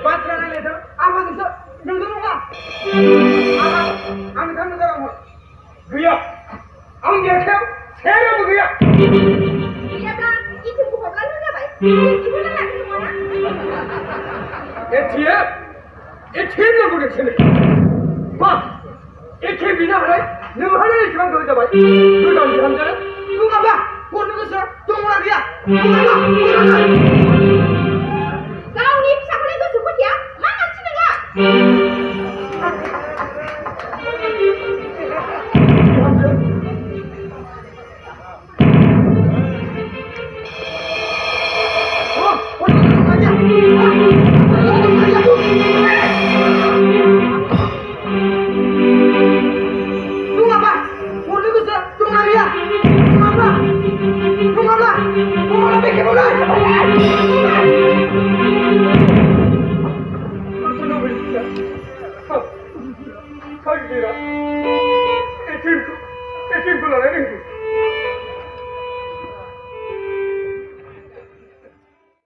বাচ্চা না লেটো আমার কিছু দুধ মুখা আমি খান না আমার গিয়া আমি দেখে ছেড়ে দেব গিয়া gila bla itu bukan bla juga baik itu kan lagi mana এটি না করে ছেলে মা এটি বিনা হলে নিমহারে ইসলাম করে যাবে তুই গান ধান জানা তুই বাবা কোন কিছু তোমরা দিয়া kau ni sakule tu suku dia mana sih enggak Etim kular